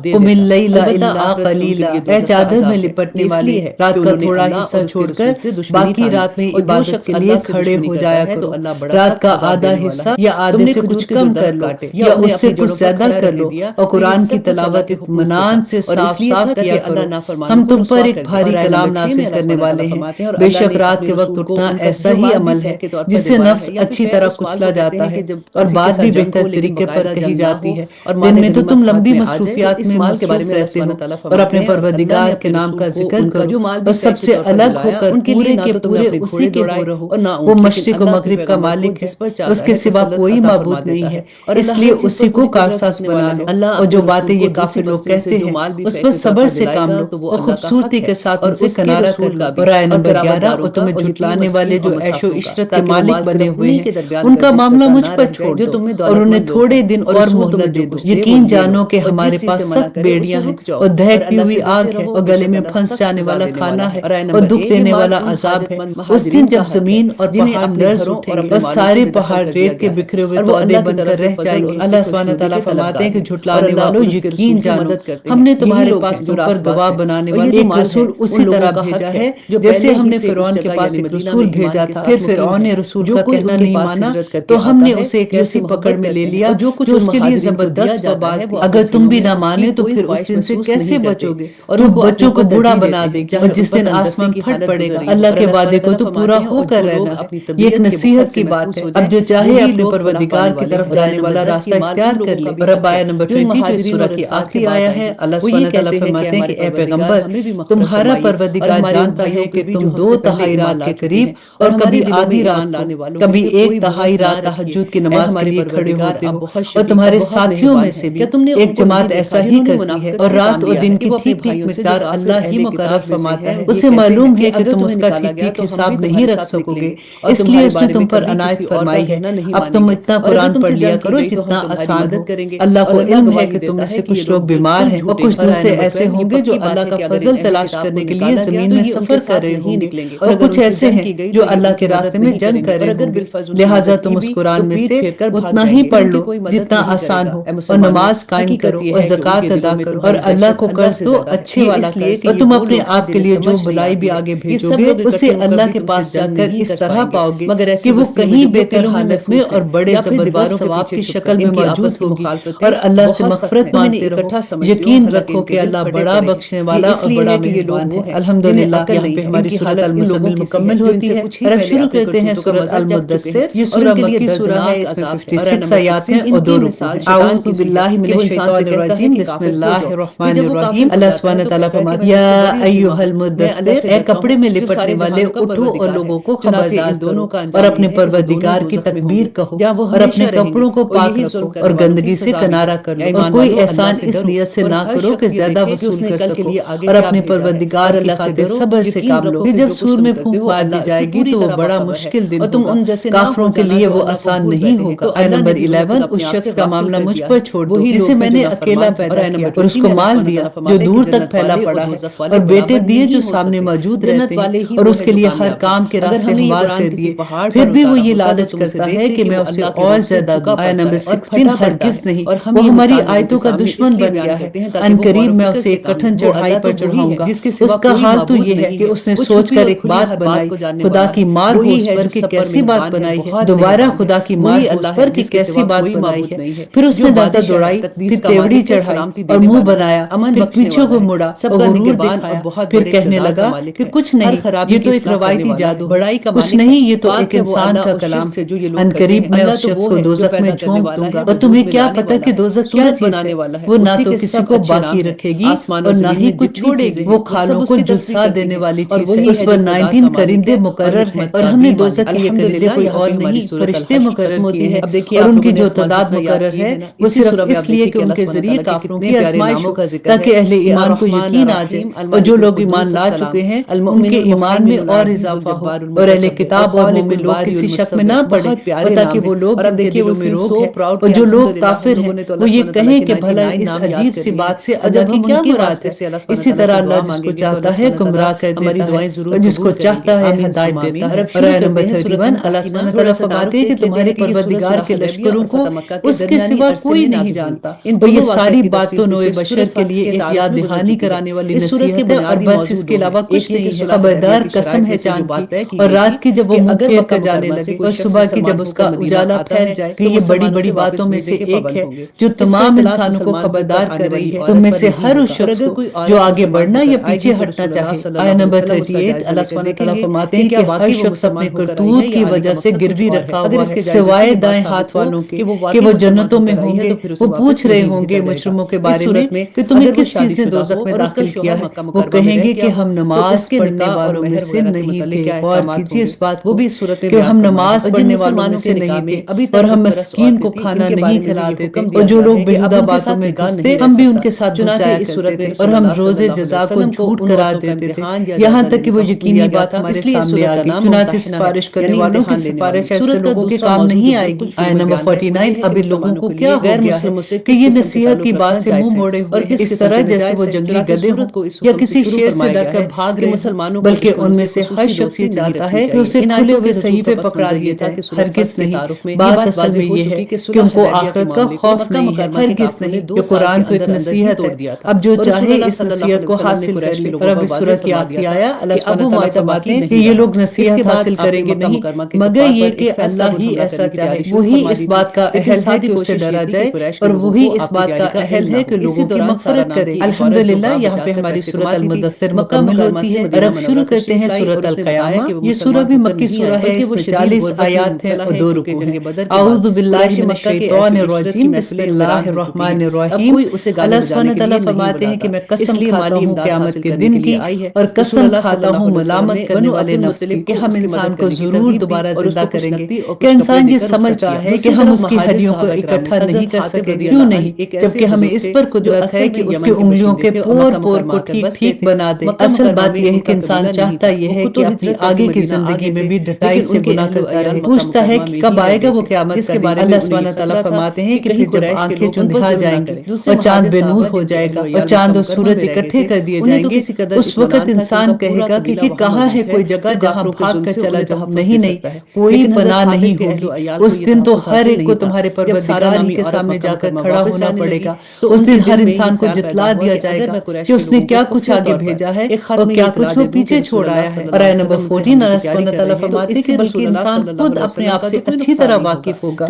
[SPEAKER 1] قم اللیل الا قلیلا، اے چادر میں لپٹنے والے رات کا تھوڑا حصہ چھوڑ کر باقی رات میں عبادت کے لیے کھڑے ہو جایا کرو۔ رات کا آدھا حصہ یا آدھے سے کچھ کم کر لو یا اس سے کچھ زیادہ کر لو اور قرآن کی تلاوت اطمینان سے صاف صاف کیا کرو۔ ہم تم پر ایک بھاری کلام نازل کرنے والے ہیں، بے شک رات کے وقت اٹھنا ایسا ہی عمل ہے جس سے نفس اچھی طرح کچلا جاتا ہے اور بات بھی بہتر طریقے پر کہی جاتی ہے۔ دن میں تو تم لمبی مصروفیات میں مصروف رہتے ہو اور اپنے پروردگار کے نام کا ذکر کرو اور سب سے الگ ہو کر پورے کے پورے اسی کے ہو رہو۔ وہ مشرق و مغرب کا مالک ہے، اس کے سوا کوئی معبود نہیں ہے، اس لیے اسی کو کارساز بنا لو۔ اور جو باتیں یہ کافر لوگ کہتے ہیں اس پر صبر سے کام لو اور خوبصورتی کے ساتھ ان سے کنارہ کر لو۔ اور آیت نمبر 11 اور تمہیں جھٹلانے والے جو عیش و عشرت کے مالک بنے ہوئے ہیں ان کا معاملہ مجھ پر چھوڑ دو اور انہیں تھوڑے دن اور مہلت دے دو۔ یقین جانو کہ ہمارے پاس سخت بیڑیاں ہیں اور دہکتی ہوئی آگ ہے اور گلے میں پھنس جانے والا کھانا ہے اور دکھ دینے والا عذاب ہے۔ اس دن جب زمین اور پہاڑ لرز اٹھیں گے اور سارے پہاڑ ریت کے بکھرے ہوئے تودے بن کر رہ جائیں گے۔ اللہ سبحانہ تعالیٰ فرماتے ہیں کہ جھٹلانے والوں یقین جانو ہم نے تمہارے پاس تم پر گواہ بنانے والا ایک رسول اسی طرح بھیجا ہے جیسے ہم نے فرعون کے پاس ایک رسول بھیجا تھا۔ پھر فرعون نے رسول کا کہنا نہیں مانا تو ہم نے اسے ایک ایسی پکڑ میں لے لیا جو اس کے لیے زبردست وبال تھی۔ اگر تم بھی نہ مانے تو پھر اس دن سے کیسے بچو گے؟ تو بچوں کو بوڑھا بنا دے گی اور جس دن آسمان پھٹ پڑے گا۔ اللہ کے وعدے کو تو پورا ہو کر رہنا ہے، یہ ایک نصیحت کی بات ہے۔ اب جو چاہے اپنے پروردگار کی طرف جانے والا راستہ اختیار کر لے۔ اور اب آیت نمبر 20 جو اس سورہ کی آخری آیا ہے اللہ سبحانہ تعالیٰ فرماتے ہیں کہ اے پیغمبر تمہارا پروردگار جانتا ہے کہ تم 2/3 رات کے قریب اور کبھی آدھی رات کو کبھی 1/3 رات تہجد کی نماز کے لیے کھڑے ہوتے ہو اور تمہارے ساتھیوں میں سے بھی ایک جماعت ایسا ہی کرتی ہے اور رات اور دن کی ٹھیک ٹھیک مقدار اللہ ہی مقرر فرماتا ہے۔ اسے معلوم ہے کہ تم اس کا ٹھیک ٹھیک حساب نہیں رکھ سکو گے اس لیے اس نے تم پر عنایت فرمائی ہے۔ اب تم اتنا قرآن پڑھ لیا کرو جتنا آسان ہو۔ اللہ کو علم ہے کہ تم میں سے کچھ لوگ بیمار ہیں اور کچھ دوسرے ایسے ہوں گے جو اللہ کا فضل تلاش کرنے کے لیے زمین میں سفر کر رہے ہوں گے اور کچھ ایسے ہیں جو اللہ کے راستے میں جنگ کر رہے ہوں گے۔ لہٰذا تم اس قرآن میں سے اتنا ہی پڑھ لو جتنا آسان ہو اور نماز قائم کرو اور زکوٰۃ ادا کرو اور اللہ کو قرض دو اچھے والا قرض۔ اور تم اپنے آپ کے لیے جو بلائی بھی آگے بھیجو گے اسے اللہ کے پاس جا کر اس طرح پاؤ گے کہ وہ کہیں بہتر حالت میں اور بڑے زبردست ثواب کی شکل میں موجود ہوگی اور اللہ سے مغفرت مانگتے رہو۔ یقین رکھو کہ اللہ بڑا بخشنے والا اور بڑا مہربان ہے۔ الحمدللہ یہاں پہ ہماری سورۃ المزمل مکمل ہوتی ہے۔ اور اب شروع کرتے ہیں سورۃ المدثر۔ یہ سورہ مکی سورہ ہے، اس میں 56 آیات ہیں اور 2 رکوع ہیں۔ اعوذ باللہ من الشیطان الرجیم، بسم اللہ الرحمن الرحیم۔ اللہ سبحانہ تعالیٰ فرماتے ہیں یا ایھا المدثر، اے کپڑے میں لپٹنے والے اٹھو اور لوگوں کو خبردار کرو اور اپنے پروردگار کی تکبیر کہو اور اپنے کپڑوں کو پاک رکھو اور گندگی سے کنارہ کر لو اور کوئی احسان اس نیت سے نہ کرو کہ زیادہ وصول کر سکو اور اپنے پروردگار کی خاطر صبر سے کام لو۔ کہ جب سور میں پھونک مار دی جائے گی تو وہ بڑا مشکل دن ہوگا، کافروں کے لیے وہ آسان نہیں ہوگا۔ آیت نمبر 11 اس شخص کا معاملہ مجھ پر چھوڑ دو جسے میں نے اکیلا پیدا کیا اور اس کو مال دیا جو دور تک پھیلا پڑا ہے اور بیٹے دیے جو سامنے موجود رہتے ہیں اور اس کے لیے ہر کام کے راستے ہموار کر دیے، پھر بھی وہ یہ لالچ کرتا ہے کہ میں اسے اور زیادہ دوں۔ آیت نمبر 16 ہرگز نہیں، وہ ہماری آیتوں کا دشمن بن گیا ہے، ان قریب میں اسے ایک کٹھن چڑھائی پر چڑھاؤں گا۔ اس کا حال تو یہ ہے کہ اس نے سوچ کر ایک بات بنائی، خدا کی مار ہو اس پر کہ کیسی بات بنائی ہے، دوبارہ خدا کی مار ہو اس پر کہ کیسی بات بنائی ہے۔ پھر اس نے نظر دوڑائی، پھر تیوڑی چڑھائی اور منہ بنایا، پھر پیچھے کو مڑا اور غرور دکھایا، پھر کہنے لگا کہ کچھ نہیں، یہ تو ایک روایتی جادو ہے، کچھ نہیں، یہ تو ایک انسان کا کلام ہے۔ ان قریب میں اس شخص کو دوزخ میں جھونک دوں گا، اور تمہیں کیا پتا کہ دوزخ کیا چیز ہے؟ وہ نہ تو کسی کو باقی رکھے گی اور نہ ہی کچھ چھوڑے گی، وہ کھالوں کو جھلسا دینے والی چیز ہے۔ اس پر 19 کرندے مقرر ہیں، اور ہم نے دوزخ کے یہ کرندے کوئی اور نہیں، فرشتے مقرر کیے ہیں، اور ان کی جو تعداد مقرر ہے وہ صرف اس لیے کہ ان کے ذریعے کافروں کی آزمائش ہو، تاکہ اہل ایمان کو یقین آ جائے، اور جو لوگ ایمان لا چکے ہیں ان کے ایمان میں اور اضافہ ہو، اور اہل کتاب اور مومن لوگ کسی شک میں نہ پڑے، اور تاکہ وہ لوگ جن کے دلوں میں روگ ہے اور جو لوگ کافر ہیں وہ یہ کہیں کہ بھلا اس عجیب سی بات سے اللہ کی کیا مراد ہے۔ اسی طرح اللہ جس کو چاہتا ہے گمراہ کر دیتا ہے اور جس کو چاہتا ہے ہدایت دیتا ہے۔ اور آیت نمبر 31 اللہ سبحانہ تعالیٰ فرماتے ہیں کہ تمہارے پروردگار کے لشکروں کو اس کے سوا کوئی نہیں جانتا، اور یہ ساری بات تو نوع بشر کے لیے ایک یاد دہانی کرانے والی نصیحت ہے، اور بس اس کے علاوہ کچھ نہیں ہے۔ خبردار قسم ہے چاند کی اور رات کی جب وہ منہ پھیر کر جانے لگے، اور صبح کی جب اس کا اجالا پھیل جائے، کہ یہ بڑی بڑی باتوں میں سے ایک ہے جو تمام انسانوں کو خبردار کر رہی ہے۔ تم میں سے ہر اس شخص کو جو آگے بڑھنا یا پیچھے ہٹنا چاہے۔ آیت نمبر 38 اللہ سبحانہ تعالیٰ فرماتے ہیں کہ ہر شخص اپنے کرتوت کی وجہ سے گروی رکھا ہوا ہے، سوائے دائیں ہاتھ والوں کے کہ وہ جنتوں میں ہوں گے۔ وہ پوچھ رہے ہوں گے مجرموں کے بارے میں کہ تمہیں کس چیز نے دوزخ میں داخل کیا ہے؟ وہ کہیں گے کہ ہم نماز پڑھنے والوں میں سے نہیں تھے۔ غور کیجیے اس بات کو کہ ہم نماز پڑھنے والوں میں سے نہیں تھے، اور ہم مسکین کو کھانا نہیں کھلاتے تھے، اور جو لوگ بےہودہ باتوں میں گھستے ہم بھی ان کے ساتھ گھس جایا کرتے تھے، اور ہم روز جزا کو جھوٹ قرار دیتے تھے، یہاں تک کہ وہ یقینی بات ہمارے سامنے آ گئی۔ چنانچہ سفارش کرنے والوں کی سفارش ایسے لوگوں کے کام نہیں آئے گی۔ آیت نمبر 49 اب ان لوگوں کو کیا ہو گیا ہے کہ یہ نصیحت کی بات سے منہ موڑے ہوئے ہیں، اس طرح جیسے وہ جنگلی گدھے ہوں یا کسی شیر سے ڈر کر بھاگ رہے ہوں، بلکہ ان میں سے ہر شخص یہ چاہتا ہے کہ اسے کھلے ہوئے صحیفے پکڑا دیے جائیں۔ ہرگز نہیں، بات اصل میں یہ ہے کہ ان کو آخرت کا خوف نہیں ہے۔ ہرگز نہیں، یہ قرآن تو ایک نصیحت ہے، اب جو چاہے اس نصیحت کو حاصل کر لے۔ اور اب اس سورۃ کی آخری آیا اللہ سبحانہ تعالیٰ فرماتے ہیں کہ یہ لوگ نصیحت حاصل کریں گے نہیں مگر یہ کہ اللہ ہی ایسا چاہے، وہی اس بات کا اہل ہے کہ اسے ڈرا جائے، اور وہی اس بات کا اہل ہے کہ لوگوں کی مغفرت کرے۔ الحمدللہ یہاں پہ ہماری سورۃ المدثر مکمل ہوتی ہے، اور اب شروع کرتے ہیں سورۃ القیامہ۔ یہ سورہ بھی مکی سورہ ہے، اس میں 40 آیات ہیں اور 2 رکوع ہیں۔ اعوذ باللہ من الشیطان الرجیم، بسم اللہ الرحمن الرحیم۔ اللہ سبحانہ تعالیٰ فرماتے ہیں کہ میں قسم کھاتا ہوں قیامت کے دن کی، اور قسم کھاتا ہوں ملامت کرنے والے نفس کی، کہ ہم انسان کو ضرور دوبارہ زندہ کریں گے۔ کہ انسان یہ سمجھ رہا ہے کہ ہم اس کی ہڈیوں کو اکٹھا نہیں کر سکیں گے، کیوں نہیں؟ جبکہ ہمیں اس پر قدرت ہے کہ اس کی انگلیوں کے پور پور کو ٹھیک ٹھیک بنا دے۔ اصل بات یہ ہے کہ انسان چاہتا یہ ہے کہ اپنی آگے کی زندگی میں بھی ڈٹائی سے گناہ کرتا رہے، پوچھتا ہے کہ کب آئے گا وہ قیامت کا دن۔ اللہ سبحانہ تعالیٰ فرماتے ہیں کہ پھر جب آنکھیں چندھا جائیں گی اور چاند بے نور ہو جائے گا اور چاند اور سورج اکٹھے کر دیے جائیں گے، اس وقت انسان کہے گا کہ کہاں ہے کوئی جگہ جہاں بھاگ کر چلا جاؤں؟ نہیں، کوئی پناہ نہیں ہوگی۔ اس دن تو ہر ایک کو تمہارے پروردگار ہی کے سامنے جا کر کھڑا ہونا پڑے گا۔ اس دن ہر انسان کو جتلا دیا جائے گا کہ اس نے کیا کچھ آگے بھیجا ہے اور کیا کچھ وہ پیچھے چھوڑ آیا ہے۔ اور آیت نمبر 14 اللہ سبحانہ تعالیٰ فرماتے ہیں کہ بلکہ انسان خود اپنے آپ سے اچھی طرح واقف ہوگا،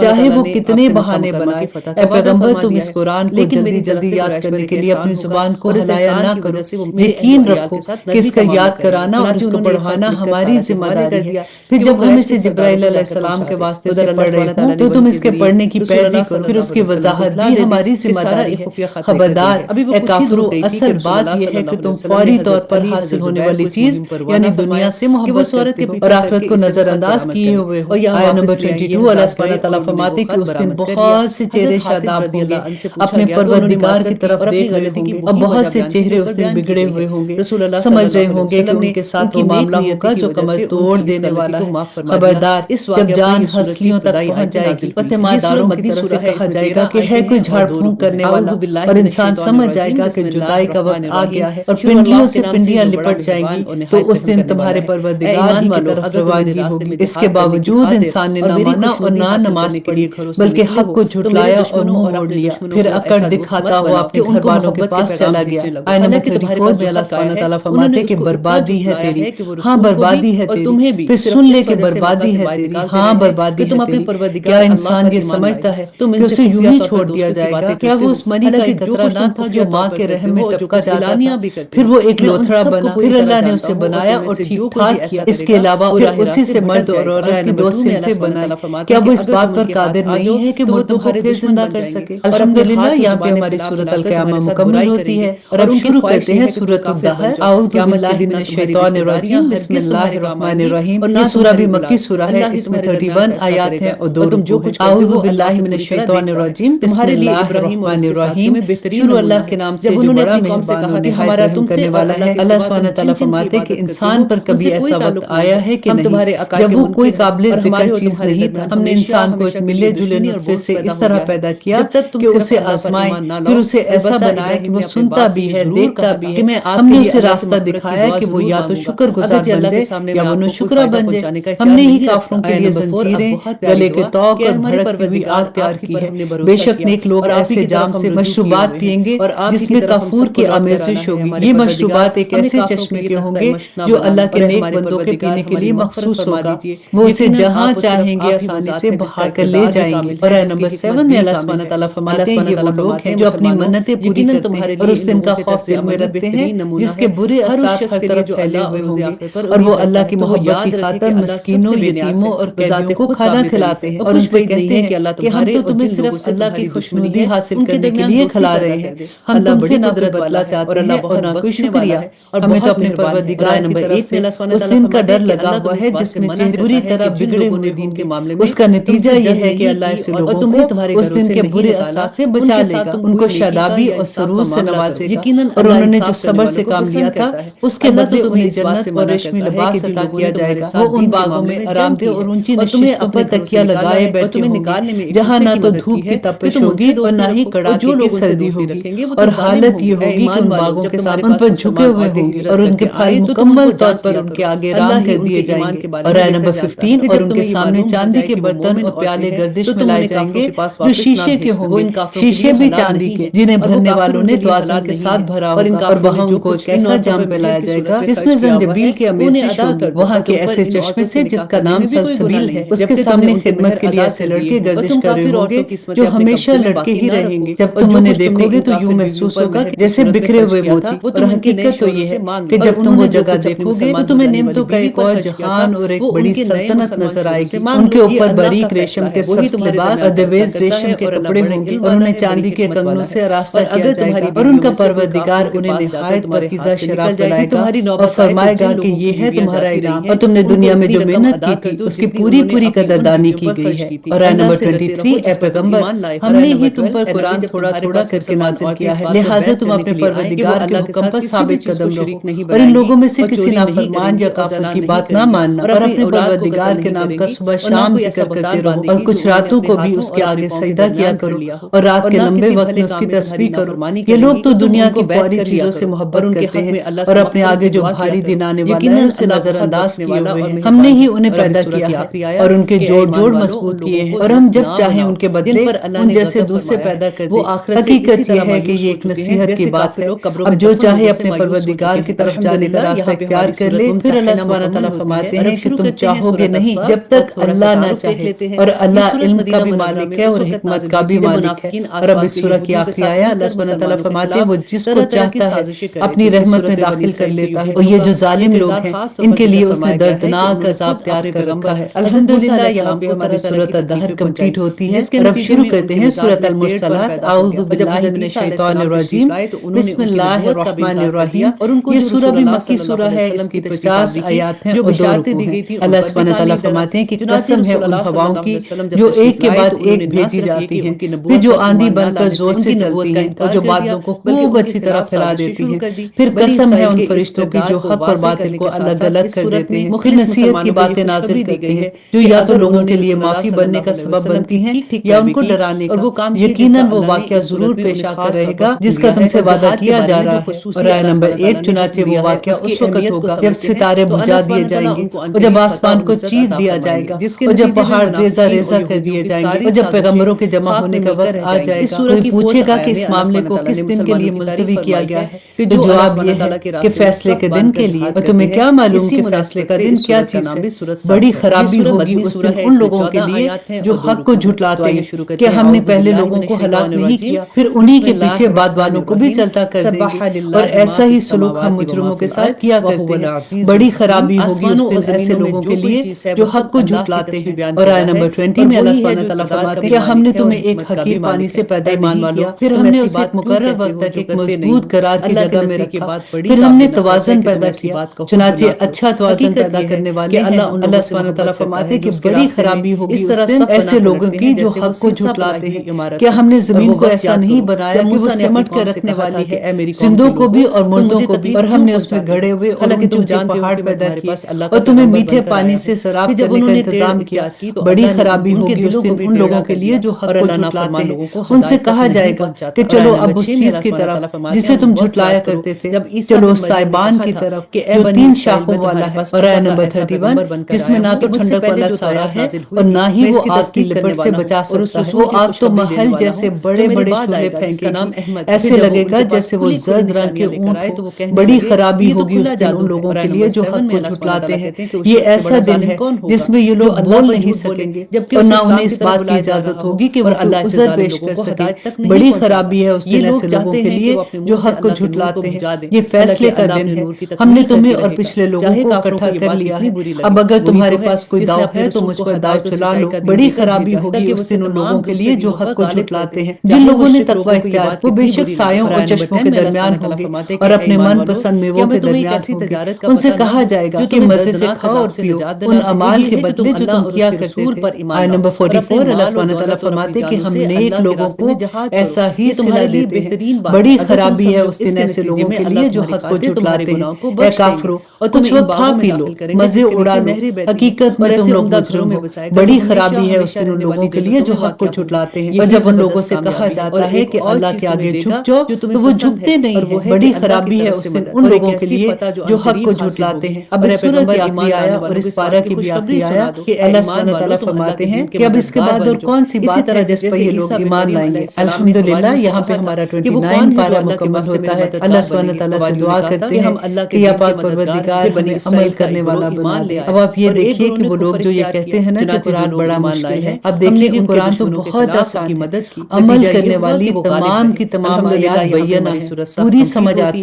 [SPEAKER 1] چاہے وہ کتنے بہانے بنائے۔ اے پیغمبر تم اس قرآن کو جلدی جلدی یاد کرنے کے لیے اپنی زبان کو ہلایا نہ کرو، یقین رکھو کہ اس کا یاد کرانا اور اس کو پڑھانا ہماری ذمہ داری ہے۔ پھر جب ہم اسے جبرائیل علیہ السلام کے واسطے سے پڑھ رہے ہوں تو تم اس کے پڑھنے کی پیروی کرو، پھر اس کی وضاحت بھی ہماری ذمہ داری ہے۔ خبردار اے کافرو، اصل بات یہ ہے کہ تم فوری طور پر حاصل ہونے والی چیز یعنی دنیا سے محبت کرتے ہو اور آخرت کو نظر انداز کیے ہوئے ہو۔ آیت نمبر 22 اللہ سبحانہ تعالیٰ فرماتے کہ اس دن بہت سے چہرے شاداب ہوں گے، اپنے پروردگار کی طرف دیکھ رہے ہوں گے، اور بہت سے چہرے اس دن بگڑے ہوئے ہوں گے، سمجھ رہے ہوں گے کہ ان کے ساتھ وہ معاملہ ہوگا جو کمر توڑ دینے والا ہے۔ خبردار جب جان ہنسلیوں تک پہنچ جائے گی اور تیمارداروں کی طرف سے کہا جائے گا کہ ہے کوئی جھاڑ پھونک کرنے والا، اور انسان سمجھ جائے گا کہ جدائی کا وقت آ گیا ہے اور پنڈلیوں سے پنڈلیاں لپٹ جائیں گی، تو اس دن تمہارے پروردگار ہی کی طرف روانگی ہوگی۔ اس کے باوجود انسان نے نہ مانا اور نہ نماز پڑھی، بلکہ حق کو جھٹلایا اور منہ موڑ لیا، پھر اکڑ دکھاتا ہوا اپنے گھر والوں کے پاس چلا گیا۔ آیت نمبر 34 میں اللہ سبحانہ تعالیٰ فرماتے کہ بربادی ہے تیری، ہاں بربادی ہے تیری، پھر سن لے کہ بربادی ہے تیری، ہاں بربادی ہے تیری۔ کیا انسان یہ سمجھتا ہے کہ اسے یوں ہی چھوڑ دیا جائے گا؟ کیا وہ اس منی کا ایک قطرہ نہ تھا جو ماں کے رحم میں ٹپکا جاتا تھا، پھر وہ ایک لوتھڑا بنا، پھر اللہ نے اسے بنایا اور ٹھیک ٹھاک کیا۔ اس کے علاوہ پھر اسی سے مرد اور عورت کی دو صنفیں بنائی۔ کیا وہ اس بات پر قادر نہیں ہے کہ مردوں کو پھر زندہ کر سکے؟ الحمدللہ یہاں پہ ہماری سورۃ القیامہ مکمل ہوتی ہے، اور اب شروع کرتے ہیں سورۃ الدہر۔ اعوذ باللہ من الشیطان الرجیم، بسم اللہ الرحمن الرحیم۔ یہ سورہ بھی مکی سورہ ہے، اس میں 31 آیات ہیں اور 2 رکوع ہیں۔ اعوذ باللہ من الشیطان الرجیم، بسم اللہ الرحمن الرحیم۔ شروع اللہ کے نام سے جو بڑا مہربان اور نہایت رحم کرنے والا ہے۔ اللہ سبحانہ تعالیٰ فرماتے کہ انسان پر کبھی ایسا وقت آیا ہے کہ نہیں جب وہ کوئی قابل ذکر چیز نہیں تھا۔ ہم نے انسان کو ایک ملے جلے نطفے سے اس طرح پیدا کیا کہ اسے آزمائے، پھر اسے ایسا بنایا کہ وہ سنتا بھی ہے، دیکھتا بھی ہے۔ ہم نے اسے راستہ دکھایا کہ وہ یا تو شکر گزار بن جائے یا وہ ناشکرا بن جائے۔ ہم نے ہی کافروں کے لیے زنجیریں، گلے کے طوق اور بھڑکتی ہوئی آگ تیار کی ہے۔ بے شک نیک لوگ ایسے جام سے مشروبات پیئیں گے جس میں کافور کی آمیزش ہوگی۔ یہ مشروبات ایک ایسے چشمے کے ہوں گے جو اللہ کے نیک بندوں کے پینے کے لیے مخصوص ہوگا، وہ اسے جہاں چاہیں گے آسانی سے بہا کر لے جائیں گے۔ اور آیت نمبر 7 میں اللہ سبحانہ تعالیٰ فرماتے ہیں یہ وہ لوگ ہیں جو اپنی منتیں پوری کرتے ہیں اور اس دن کا خوف دل میں رکھتے ہیں جس کے برے اثرات ہر طرف پھیلے ہوئے ہوں گے، اور وہ اللہ کی محبت کی خاطر مسکینوں، یتیموں اور قیدیوں کو کھانا کھلاتے ہیں، اور ان سے کہتے ہیں کہ ہم تو تمہیں صرف اللہ کی خوشنودی حاصل کرنے کے لیے کھلا رہے ہیں، ہم تم سے نہ کوئی بدلہ چاہتے ہیں اور نہ کوئی شکریہ۔ ہمیں تو اپنے پروردگار کی طرف سے اس دن کا ڈر لگا ہوا ہے جس میں چہرے بری طرح بگڑے ہوئے دن کے معاملے میں اس کا نتیجہ یہ ہے کہ اللہ ایسے لوگوں کو اس دن کے برے اثرات سے بچا لے گا، ان کو شادابی اور سرور سے نوازے گا، اور انہوں نے جو صبر سے کام لیا تھا اس کے بدلے انہیں جنت اور ریشمی لباس عطا کیا جائے گا۔ وہ ان باغوں میں آرام دہ اور اونچی نشستوں پر تکیہ لگائے بیٹھے ہوں گے جہاں نہ تو دھوپ کی تپش ہوگی اور نہ ہی کڑاکے کی سردی ہوگی، اور حالت یہ ہوگی کہ ان باغوں کے ساتھ ان پر جھکے ہوئے ہوں گے اور ان کے پھل مکمل طور پر ان کے آگے رام کر دیے جائیں گے۔ اور آیت نمبر 15 اور ان کے سامنے چاندی کے برتن اور پیالے گردش میں لائے جائیں گے جو شیشے کے ہوں گے، شیشے بھی چاندی کے جنہیں بھرنے والوں نے توازن کے ساتھ بھرا ہوگا، اور وہاں ان کو ایک ایسا جام پلایا جائے گا جس میں زنجبیل کی آمیزش ہوگی، وہاں کے ایسے چشمے سے جس کا نام سلسبیل ہے۔ اس کے سامنے خدمت کے لیے ایسے لڑکے گردش کر رہے ہوں گے جو ہمیشہ لڑکے ہی رہیں گے۔ جب تم انہیں دیکھو گے تو یوں محسوس ہوگا جیسے بکھرے ہوئے موتی، اور حقیقت تو یہ ہے کہ جب تم وہ جگہ دیکھو گے تو تمہیں نعمتوں کا ایک اور جہان اور ایک بڑی سلطنت نظر آئے گی۔ ان کے اوپر باریک ریشم کے سبز لباس اور دویز ریشم کے کپڑے ہوں گے، اور انہیں چاندی کے کنگنوں سے آراستہ کیا جائے گا، اور ان کا پروردگار انہیں نہایت پاکیزہ شراب پلائے گا اور فرمائے گا کہ یہ ہے تمہارا انعام، اور تم نے دنیا میں جو محنت کی تھی اس کی پوری قدردانی کی گئی ہے۔ اور آیت نمبر 23 اے پیغمبر ہم نے ہی تم پر قرآن تھوڑا تھوڑا کر کے نازل کیا ہے، لہٰذا تم اپنے پروردگار کے حکم پر ثابت قدم رہو، اور ان لوگوں میں سے کسی نافرمان یا کافر کی بات نہ ماننا، اور اپنے پروردگار کے نام کا صبح شام ذکر کرتے رہو، اور کچھ راتوں کو بھی اس کے آگے سجدہ کیا کرو، اور رات کے لمبے وقت میں اس کی تسبیح کرو۔ یہ لوگ تو دنیا کی فوری چیزوں سے محبت کرتے ہیں اور اپنے آگے جو بھاری دن آنے والا ہے اسے نظر انداز کیے ہوئے ہیں۔ ہم نے ہی انہیں پیدا کیا ہے اور ان کے جوڑ جوڑ مضبوط کیے ہیں، اور ہم جب چاہیں ان کے بدلے ان جیسے دوسرے پیدا کر دیں۔ حقیقت یہ ہے کہ یہ ایک نصیحت کی بات ہے، اب جو چاہے اپنے پروردگار کی طرف جانے کا راستہ اختیار کر لے۔ پھر اللہ سبحانہ تعالیٰ فرماتے ہیں کہ تم چاہو گے نہیں جب تک اللہ نہ چاہے، اور اللہ علم کا بھی مالک ہے اور حکمت کا بھی مالک ہے۔ اور اب اس سورہ کی آخری آیہ اللہ سبحانہ تعالیٰ فرماتے ہیں وہ جس کو چاہتا ہے اپنی رحمت میں داخل کر لیتا ہے، اور یہ جو ظالم لوگ ہیں ان کے لیے اس نے دردناک عذاب تیار کر رکھا ہے۔ الحمدللہ یہاں پہ ہماری سورۃ الدہر کمپلیٹ ہوتی ہے، اور اب شروع کرتے ہیں سورۃ المرسلات۔ اعوذ باللہ من الشیطان الرجیم، بسم اللہ الرحمن الرحیم۔ یہ سورہ بھی مکی سورہ ہے، اس کی 50 آیات ہیں اور 2 رکوع ہیں۔ اللہ سبحانہ تعالیٰ فرماتے ہیں کہ قسم ہے ان ہواؤں کی جو ایک کے بعد ایک بھیجی جاتی ہیں، پھر جو آندھی بن کر زور سے چلتی ہیں اور جو بادلوں کو خوب اچھی طرح پھیلا دیتی ہیں، پھر قسم ہے ان فرشتوں کی جو حق اور باطل کو الگ الگ کر دیتے ہیں، پھر نصیحت کی باتیں نازل کرتے ہیں جو یا تو لوگوں کے لیے معافی بننے کا سبب بنتی ہیں یا ان کو ڈرانے کا۔ یقیناً وہ واقعہ ضرور پیش آ کر رہے گا جس کا تم سے وعدہ کیا کیا جا رہا ہے۔ اور آیت نمبر 1 چنانچہ وہ واقعہ اس وقت ہوگا جب ستارے بجھا دیے جائیں گے اور جب آسمان کو چیر دیا جائے گا اور جب پہاڑ ریزہ ریزہ کر دیے جائیں گے اور جب پیغمبروں کے جمع ہونے کا وقت آ جائے گا۔ کوئی پوچھے گا کہ اس معاملے کو کس دن کے لیے ملتوی کیا گیا ہے، تو جواب یہ ہے کہ فیصلے کے دن کے لیے۔ اور تمہیں کیا معلوم کہ فیصلے کا دن کیا چیز ہے؟ بڑی خرابی ہوگی اس دن ان لوگوں کے لیے جو حق کو جھٹلاتے ہیں کہ ہم نے پہلے لوگوں کو ہلاک نہیں کیا، پھر انہی کے پیچھے بعد والوں کو بھی چلتا کر دیں گے، اور ایسا ہی سلوک ہم مجرموں کے ساتھ کیا کرتے ہیں۔ بڑی خرابی ہوگی اس دن ایسے لوگوں کے لیے جو حق کو جھٹلاتے ہیں۔ اور آیت نمبر 20 میں اللہ سبحانہ تعالیٰ فرماتے ہیں کہ ہم نے تمہیں ایک حقیر پانی سے پیدا نہیں کیا، پھر ہم نے اسے ایک مقرر وقت تک ایک مضبوط قرار کی جگہ میں رکھا، پھر ہم نے توازن پیدا کیا، چنانچہ اچھا توازن پیدا کرنے والے ہیں۔ اللہ سبحانہ تعالیٰ فرماتے ہیں کہ بڑی خرابی ہوگی اس دن ایسے لوگوں کی جو حق کو جھٹلاتے ہیں۔ کیا ہم نے زمین کو ایسا نہیں بنایا کہ وہ سمٹ کے رکھنے والی ہے، زندوں کو بھی اور مردوں کو بھی، اور ہم نے اس میں گڑے ہوئے اور اونچے پہاڑ پیدا کیے اور تمہیں میٹھے پانی سے سراب کرنے کا انتظام کیا۔ بڑی خرابی ہوگی اس دن ان لوگوں کے لیے جو حق کو جھٹلاتے ہیں۔ ان سے کہا جائے گا کہ چلو اب اس چیز کی طرف جسے تم جھٹلایا کرتے تھے، چلو اس سائبان کی طرف جو 3 شاخوں والا ہے۔ اور آیت نمبر 31 جس میں نہ تو ٹھنڈک والا سایہ ہے اور نہ ہی وہ آگ کی لپٹ سے بچا سکتا ہے۔ وہ آگ تو محل جیسے بڑے بڑے شعلے پھینکے گی، ایسے لگے گا جیسے وہ زرد رنگ کے اونٹ ہو۔ بڑی خرابی ہوگی اس دن ان لوگوں کے لیے جو حق کو جھٹلاتے ہیں۔ یہ ایسا دن ہے جس میں یہ لوگ بول نہیں سکیں گے اور نہ انہیں اس بات کی اجازت ہوگی کہ وہ عذر پیش کر سکیں۔ بڑی خرابی ہے اس دن ایسے لوگوں کے لیے جو حق کو جھٹلاتے ہیں۔ یہ فیصلے کا دن ہے، ہم نے تمہیں اور پچھلے لوگوں کو اکٹھا کر لیا ہے، اب اگر تمہارے پاس کوئی داؤ ہے تو مجھ پر داؤ چلا لو۔ بڑی خرابی ہوگی اس دن ان لوگوں کے لیے جو حق کو جھٹلاتے ہیں۔ جن لوگوں نے تقوی اختیار کی وہ بے شک سایوں اور چشموں کے درمیان ہوں گے اور اپنے من پسند میووں کے درمیان ہوں گے۔ ان سے کہا جائے گا کہ مزے سے کھاؤ اور پیو ان اعمال کے بدلے جو تم کیا کرتے تھے۔ آیت نمبر 44 اللہ سبحانہ تعالیٰ فرماتے کہ ہم نیک لوگوں کو ایسا ہی صلہ دیتے ہیں۔ بڑی خرابی ہے اس دن ایسے لوگوں کے لیے جو حق کو جھٹلاتے ہیں۔ اے کافرو، کچھ وقت کھا پی لو، مزے اڑا لو، حقیقت میں تم لوگ مجرم ہو۔ بڑی خرابی ہے اس دن ان لوگوں کے لیے جو حق کو جھٹلاتے ہیں۔ اور جب ان لوگوں سے کہا جاتا ہے کہ اللہ کے آگے جھک جاؤ تو وہ جھکتے نہیں ہیں۔ بڑی خرابی ہے اس دن ان لوگوں کے لیے جو حق کو جھٹلاتے ہیں۔ اب اس سورت کی آخری آیا اور اس پارہ کی بھی آخری آیا کہ اللہ سبحانہ تعالیٰ فرماتے ہیں کہ اب اس کے بعد اور کون سی بات ہے جس پر یہ لوگ ایمان لائیں گے۔ الحمدللہ یہاں پہ ہمارا 29 پارہ مکمل ہوتا ہے۔ اللہ سبحانہ تعالیٰ سے دعا کرتے ہیں کہ یا پاک پروردگار ہمیں عمل کرنے والا بنا دے۔ اب آپ یہ دیکھیے کہ وہ لوگ جو یہ کہتے ہیں نا کہ قرآن بڑا مشکل ہے، اب دیکھیے کہ قرآن تو بہت آسان ہے، عمل کرنے والی تمام کی تمام آیات بینہ ہیں، پوری سمجھ آتی ہے۔